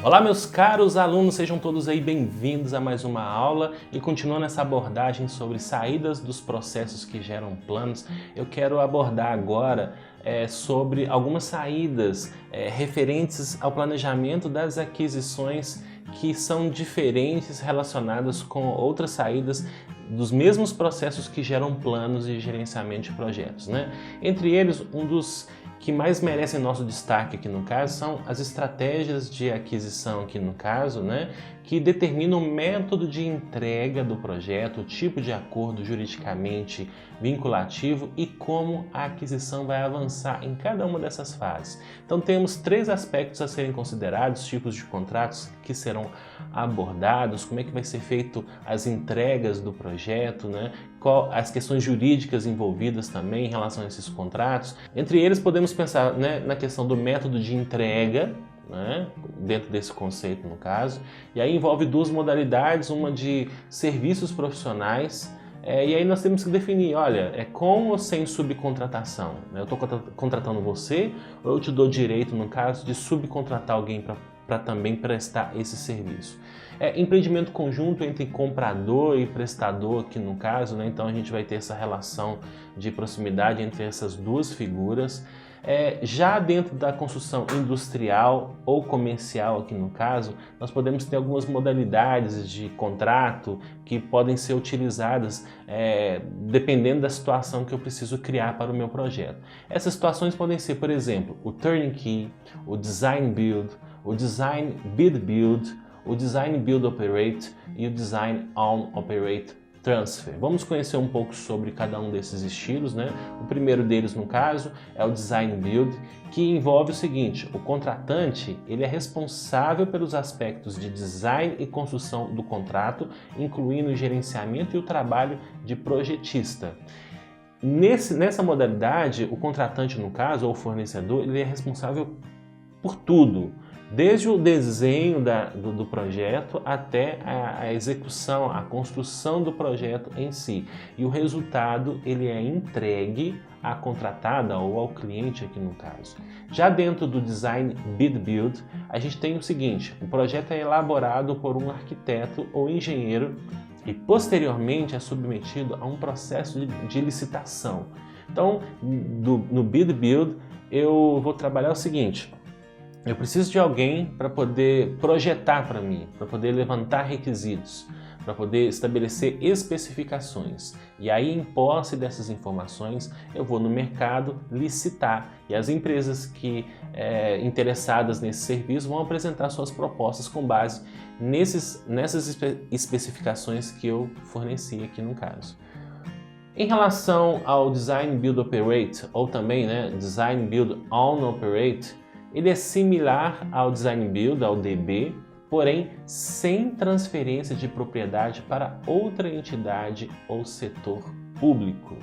Olá meus caros alunos, sejam todos aí bem-vindos a mais uma aula e continuando essa abordagem sobre saídas dos processos que geram planos, eu quero abordar agora sobre algumas saídas referentes ao planejamento das aquisições que são diferentes relacionadas com outras saídas dos mesmos processos que geram planos e gerenciamento de projetos, né? Entre eles, um dos que mais merecem nosso destaque aqui no caso são as estratégias de aquisição aqui no caso, né, que determinam o método de entrega do projeto, o tipo de acordo juridicamente vinculativo e como a aquisição vai avançar em cada uma dessas fases. Então temos três aspectos a serem considerados, tipos de contratos que serão abordados, como é que vai ser feito as entregas do projeto, né, as questões jurídicas envolvidas também em relação a esses contratos. Entre eles podemos pensar, né, na questão do método de entrega, né, dentro desse conceito no caso, e aí envolve duas modalidades, uma de serviços profissionais, e aí nós temos que definir, olha, é com ou sem subcontratação, né? Eu estou contratando você ou eu te dou direito, no caso, de subcontratar alguém para também prestar esse serviço. Empreendimento conjunto entre comprador e prestador aqui no caso, né? Então a gente vai ter essa relação de proximidade entre essas duas figuras. Já dentro da construção industrial ou comercial aqui no caso, nós podemos ter algumas modalidades de contrato que podem ser utilizadas dependendo da situação que eu preciso criar para o meu projeto. Essas situações podem ser, por exemplo, o turnkey, o design build, o design bid build, o design build operate e o design own operate transfer. Vamos conhecer um pouco sobre cada um desses estilos, né? O primeiro deles, no caso, é o design build, que envolve o seguinte: o contratante ele é responsável pelos aspectos de design e construção do contrato, incluindo o gerenciamento e o trabalho de projetista. Nessa modalidade, o contratante, no caso, ou o fornecedor, ele é responsável por tudo, desde o desenho do projeto até a execução, a construção do projeto em si. E o resultado ele é entregue à contratada ou ao cliente aqui no caso. Já dentro do Design Bid Build, a gente tem o seguinte: o projeto é elaborado por um arquiteto ou engenheiro e posteriormente é submetido a um processo de licitação. Então, no Bid Build, eu vou trabalhar o seguinte: eu preciso de alguém para poder projetar para mim, para poder levantar requisitos, para poder estabelecer especificações. E aí, em posse dessas informações, eu vou no mercado licitar. E as empresas que interessadas nesse serviço vão apresentar suas propostas com base nessas especificações que eu forneci aqui no caso. Em relação ao Design Build Operate, ou também, né, Design Build Own Operate, ele é similar ao Design Build, ao DB, porém sem transferência de propriedade para outra entidade ou setor público.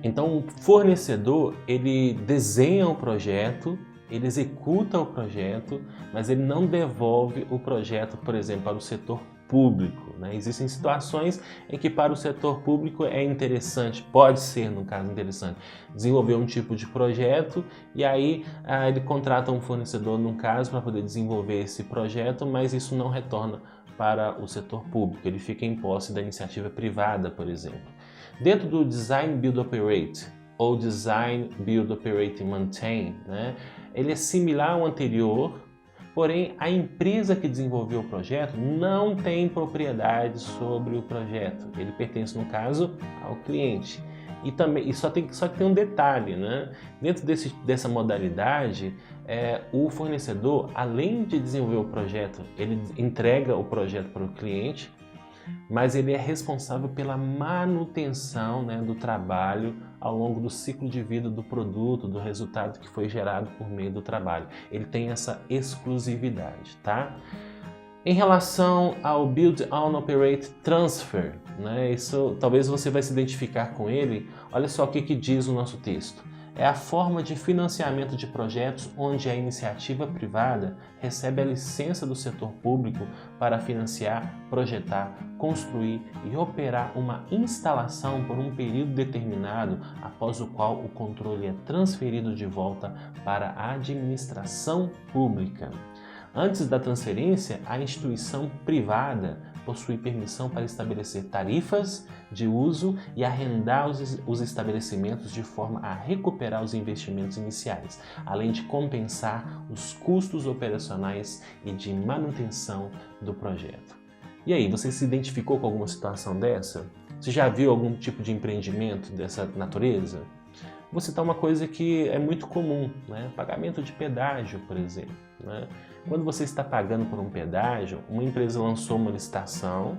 Então o fornecedor ele desenha o projeto, ele executa o projeto, mas ele não devolve o projeto, por exemplo, para o setor público, né? Existem situações em que para o setor público é interessante, pode ser no caso interessante, desenvolver um tipo de projeto e aí ele contrata um fornecedor no caso para poder desenvolver esse projeto, mas isso não retorna para o setor público, ele fica em posse da iniciativa privada, por exemplo. Dentro do Design Build Operate ou Design Build Operate Maintain, né, ele é similar ao anterior, porém a empresa que desenvolveu o projeto não tem propriedade sobre o projeto, ele pertence no caso ao cliente. Só que tem um detalhe, né? Dentro dessa modalidade, o fornecedor, além de desenvolver o projeto, ele entrega o projeto para o cliente, mas ele é responsável pela manutenção, né, do trabalho ao longo do ciclo de vida do produto, do resultado que foi gerado por meio do trabalho. Ele tem essa exclusividade, tá? Em relação ao Build, Own, Operate, Transfer, né, isso talvez você vai se identificar com ele. Olha só o que diz o nosso texto. É a forma de financiamento de projetos onde a iniciativa privada recebe a licença do setor público para financiar, projetar, construir e operar uma instalação por um período determinado, após o qual o controle é transferido de volta para a administração pública. Antes da transferência, a instituição privada possui permissão para estabelecer tarifas de uso e arrendar os estabelecimentos de forma a recuperar os investimentos iniciais, além de compensar os custos operacionais e de manutenção do projeto. E aí, você se identificou com alguma situação dessa? Você já viu algum tipo de empreendimento dessa natureza? Vou citar uma coisa que é muito comum, né? Pagamento de pedágio, por exemplo, né? Quando você está pagando por um pedágio, uma empresa lançou uma licitação,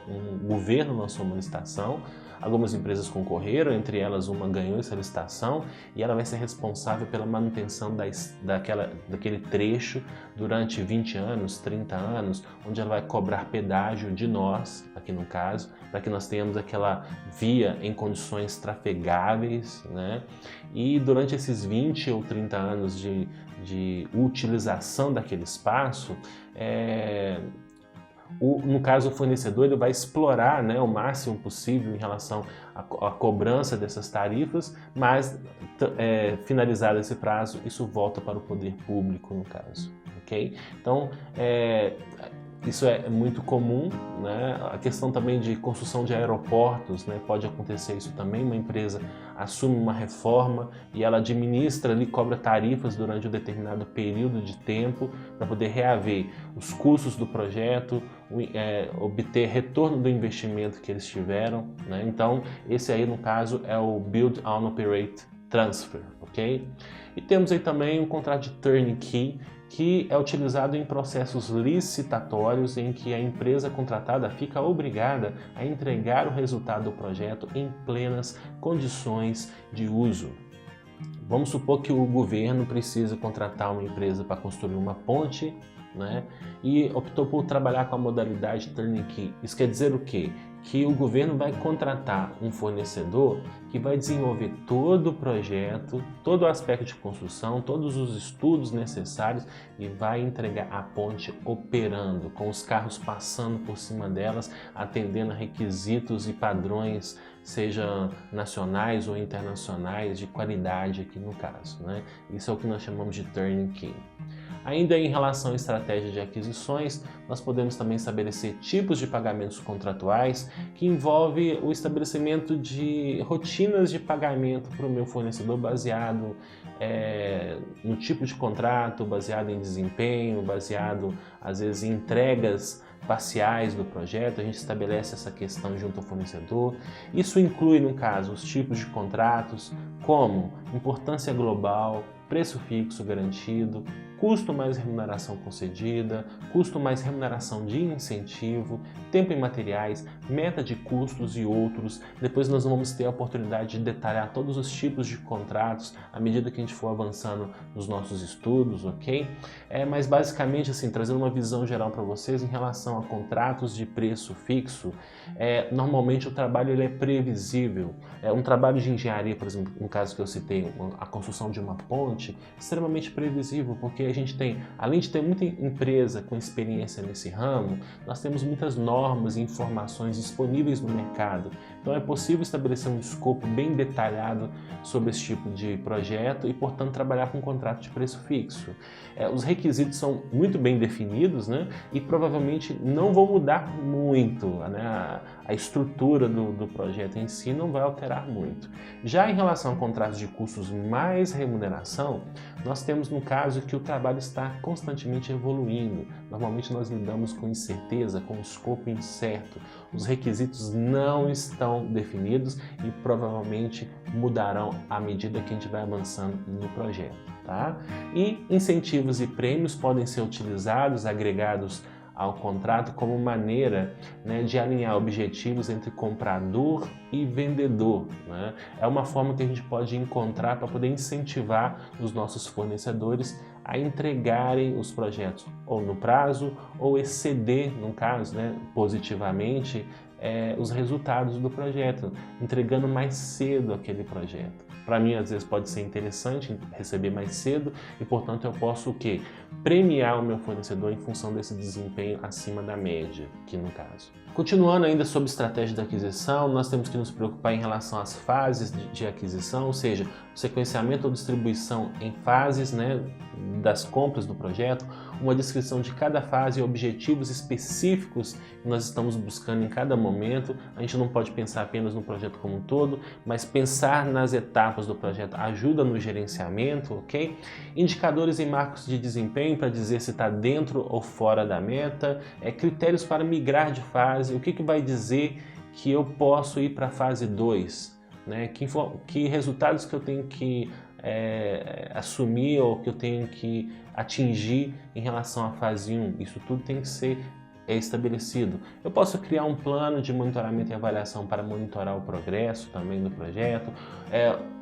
um governo lançou uma licitação, algumas empresas concorreram, entre elas uma ganhou essa licitação e ela vai ser responsável pela manutenção daquele trecho durante 20 anos, 30 anos, onde ela vai cobrar pedágio de nós, aqui no caso, para que nós tenhamos aquela via em condições trafegáveis, né? E durante esses 20 ou 30 anos de utilização daquele espaço, no caso o fornecedor ele vai explorar, né, o máximo possível em relação à cobrança dessas tarifas, mas finalizado esse prazo, isso volta para o poder público no caso, ok? Então, isso é muito comum, né? A questão também de construção de aeroportos, né? Pode acontecer isso também, uma empresa assume uma reforma e ela administra ali, cobra tarifas durante um determinado período de tempo para poder reaver os custos do projeto, obter retorno do investimento que eles tiveram, né? Então, esse aí no caso é o Build, Own, Operate, Transfer, ok? E temos aí também um contrato de turnkey, que é utilizado em processos licitatórios em que a empresa contratada fica obrigada a entregar o resultado do projeto em plenas condições de uso. Vamos supor que o governo precisa contratar uma empresa para construir uma ponte, né? E optou por trabalhar com a modalidade turnkey. Isso quer dizer o quê? Que o governo vai contratar um fornecedor que vai desenvolver todo o projeto, todo o aspecto de construção, todos os estudos necessários e vai entregar a ponte operando, com os carros passando por cima delas, atendendo a requisitos e padrões, seja nacionais ou internacionais, de qualidade aqui no caso, né? Isso é o que nós chamamos de turnkey. Ainda em relação à estratégia de aquisições, nós podemos também estabelecer tipos de pagamentos contratuais que envolve o estabelecimento de rotinas de pagamento para o meu fornecedor baseado no tipo de contrato, baseado em desempenho, baseado às vezes em entregas parciais do projeto. A gente estabelece essa questão junto ao fornecedor. Isso inclui, no caso, os tipos de contratos como importância global, preço fixo garantido, custo mais remuneração concedida, custo mais remuneração de incentivo, tempo em materiais, meta de custos e outros. Depois nós vamos ter a oportunidade de detalhar todos os tipos de contratos à medida que a gente for avançando nos nossos estudos, ok? Mas basicamente, assim, trazendo uma visão geral para vocês em relação a contratos de preço fixo, normalmente o trabalho ele é previsível. Um trabalho de engenharia, por exemplo, no caso que eu citei, a construção de uma ponte, extremamente previsível, porque a gente tem, além de ter muita empresa com experiência nesse ramo, nós temos muitas normas e informações disponíveis no mercado. Então é possível estabelecer um escopo bem detalhado sobre esse tipo de projeto e, portanto, trabalhar com um contrato de preço fixo. Os requisitos são muito bem definidos, né? E provavelmente não vão mudar muito, né? A estrutura do projeto em si não vai alterar muito. Já em relação a contratos de custos mais remuneração, nós temos no caso que o trabalho está constantemente evoluindo. Normalmente nós lidamos com incerteza, com escopo incerto. Os requisitos não estão definidos e provavelmente mudarão à medida que a gente vai avançando no projeto, tá? E incentivos e prêmios podem ser utilizados, agregados ao contrato como maneira, né, de alinhar objetivos entre comprador e vendedor, né? É uma forma que a gente pode encontrar para poder incentivar os nossos fornecedores a entregarem os projetos ou no prazo ou exceder, no caso, né, positivamente, os resultados do projeto, entregando mais cedo aquele projeto. Para mim, às vezes, pode ser interessante receber mais cedo e, portanto, eu posso o quê? Premiar o meu fornecedor em função desse desempenho acima da média, aqui no caso. Continuando ainda sobre estratégia de aquisição, nós temos que nos preocupar em relação às fases de aquisição, ou seja, o sequenciamento ou distribuição em fases, né, das compras do projeto, uma descrição de cada fase e objetivos específicos que nós estamos buscando em cada momento. A gente não pode pensar apenas no projeto como um todo, mas pensar nas etapas do projeto ajuda no gerenciamento, ok? Indicadores e marcos de desempenho para dizer se está dentro ou fora da meta, critérios para migrar de fase, o que vai dizer que eu posso ir para a fase 2, né? Que resultados que eu tenho que assumir ou que eu tenho que atingir em relação à fase 1, isso tudo tem que ser estabelecido. Eu posso criar um plano de monitoramento e avaliação para monitorar o progresso também do projeto,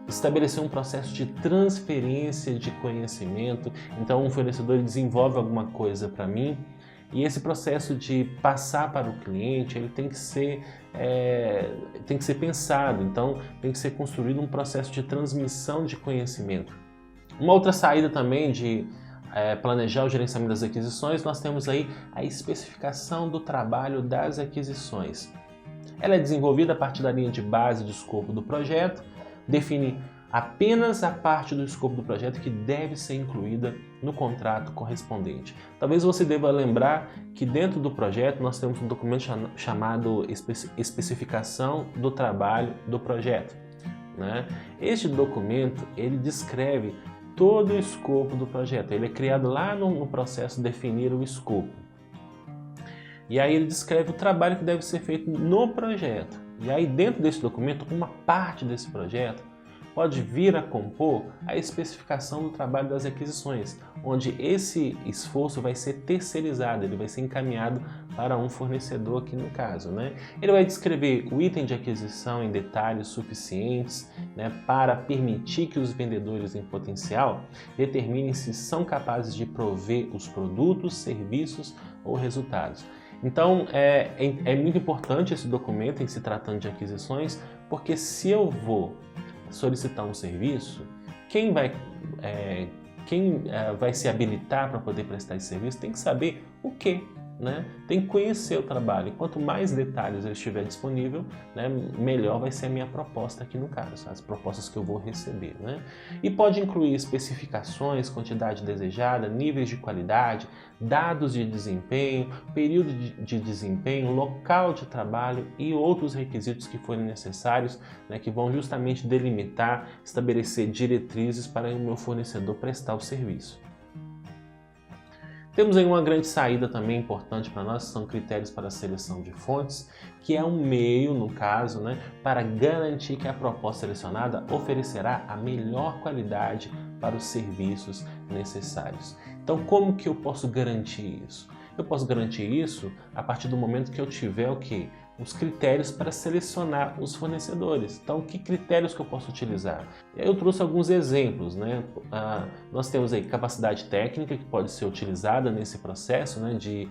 estabelecer um processo de transferência de conhecimento. Então um fornecedor desenvolve alguma coisa para mim e esse processo de passar para o cliente ele tem que ser pensado, então tem que ser construído um processo de transmissão de conhecimento. Uma outra saída também de planejar o gerenciamento das aquisições, nós temos aí a especificação do trabalho das aquisições. Ela é desenvolvida a partir da linha de base de escopo do projeto, define apenas a parte do escopo do projeto que deve ser incluída no contrato correspondente. Talvez você deva lembrar que dentro do projeto nós temos um documento chamado especificação do trabalho do projeto, né? Este documento ele descreve todo o escopo do projeto, ele é criado lá no processo definir o escopo. E aí ele descreve o trabalho que deve ser feito no projeto. E aí dentro desse documento, uma parte desse projeto pode vir a compor a especificação do trabalho das aquisições, onde esse esforço vai ser terceirizado, ele vai ser encaminhado para um fornecedor aqui no caso, né? Ele vai descrever o item de aquisição em detalhes suficientes, né, para permitir que os vendedores em potencial determinem se são capazes de prover os produtos, serviços ou resultados. Então é muito importante esse documento em se tratando de aquisições, porque se eu vou solicitar um serviço, quem vai se habilitar para poder prestar esse serviço tem que saber o quê, né? Tem que conhecer o trabalho. E quanto mais detalhes eu estiver disponível, né, melhor vai ser a minha proposta aqui no caso, as propostas que eu vou receber, né? E pode incluir especificações, quantidade desejada, níveis de qualidade, dados de desempenho, período de desempenho, local de trabalho e outros requisitos que forem necessários, né, que vão justamente delimitar, estabelecer diretrizes para o meu fornecedor prestar o serviço. Temos aí uma grande saída também importante para nós, são critérios para a seleção de fontes, que é um meio, no caso, né, para garantir que a proposta selecionada oferecerá a melhor qualidade para os serviços necessários. Então, como que eu posso garantir isso? Eu posso garantir isso a partir do momento que eu tiver o quê? Os critérios para selecionar os fornecedores. Então, que critérios que eu posso utilizar? Eu trouxe alguns exemplos, né? Nós temos aí capacidade técnica que pode ser utilizada nesse processo, né, de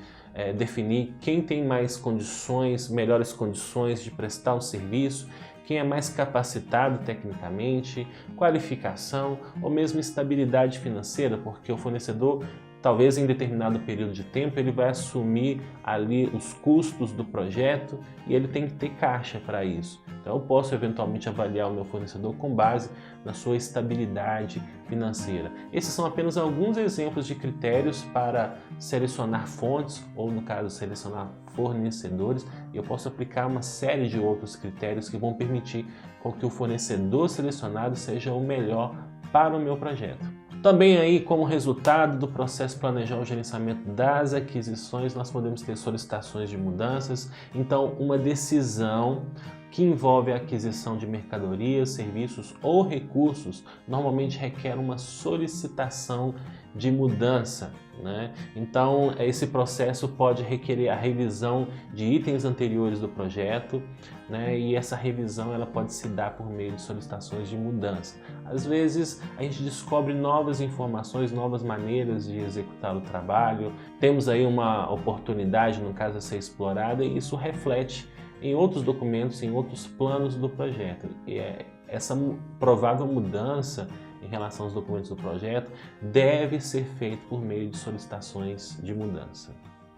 definir quem tem mais condições, melhores condições de prestar o serviço, quem é mais capacitado tecnicamente, qualificação ou mesmo estabilidade financeira, porque o fornecedor talvez em determinado período de tempo ele vai assumir ali os custos do projeto e ele tem que ter caixa para isso. Então eu posso eventualmente avaliar o meu fornecedor com base na sua estabilidade financeira. Esses são apenas alguns exemplos de critérios para selecionar fontes ou, no caso, selecionar fornecedores. Eu posso aplicar uma série de outros critérios que vão permitir que o fornecedor selecionado seja o melhor para o meu projeto. Também aí, como resultado do processo planejar o gerenciamento das aquisições, nós podemos ter solicitações de mudanças. Então, uma decisão que envolve a aquisição de mercadorias, serviços ou recursos, normalmente requer uma solicitação de mudança, né? Então, esse processo pode requerer a revisão de itens anteriores do projeto, né? E essa revisão ela pode se dar por meio de solicitações de mudança. Às vezes, a gente descobre novas informações, novas maneiras de executar o trabalho, temos aí uma oportunidade, no caso, a ser explorada, e isso reflete em outros documentos, em outros planos do projeto. E essa provável mudança em relação aos documentos do projeto deve ser feito por meio de solicitações de mudança.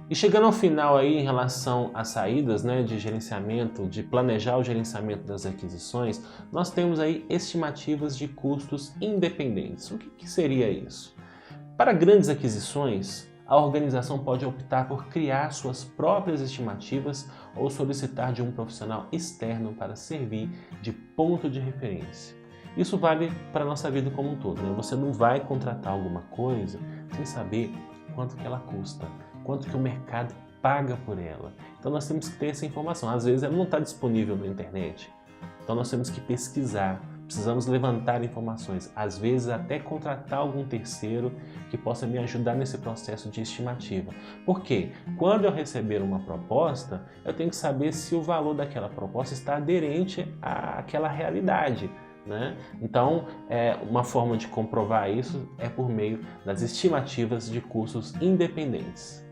E chegando ao final aí em relação às saídas, né, de gerenciamento, de planejar o gerenciamento das aquisições, nós temos aí estimativas de custos independentes. O que seria isso? Para grandes aquisições, a organização pode optar por criar suas próprias estimativas ou solicitar de um profissional externo para servir de ponto de referência. Isso vale para a nossa vida como um todo, né? Você não vai contratar alguma coisa sem saber quanto que ela custa, quanto que o mercado paga por ela. Então nós temos que ter essa informação. Às vezes ela não está disponível na internet, então nós temos que pesquisar. Precisamos levantar informações, às vezes até contratar algum terceiro que possa me ajudar nesse processo de estimativa. Por quê? Quando eu receber uma proposta, eu tenho que saber se o valor daquela proposta está aderente àquela realidade, né? Então, uma forma de comprovar isso é por meio das estimativas de custos independentes.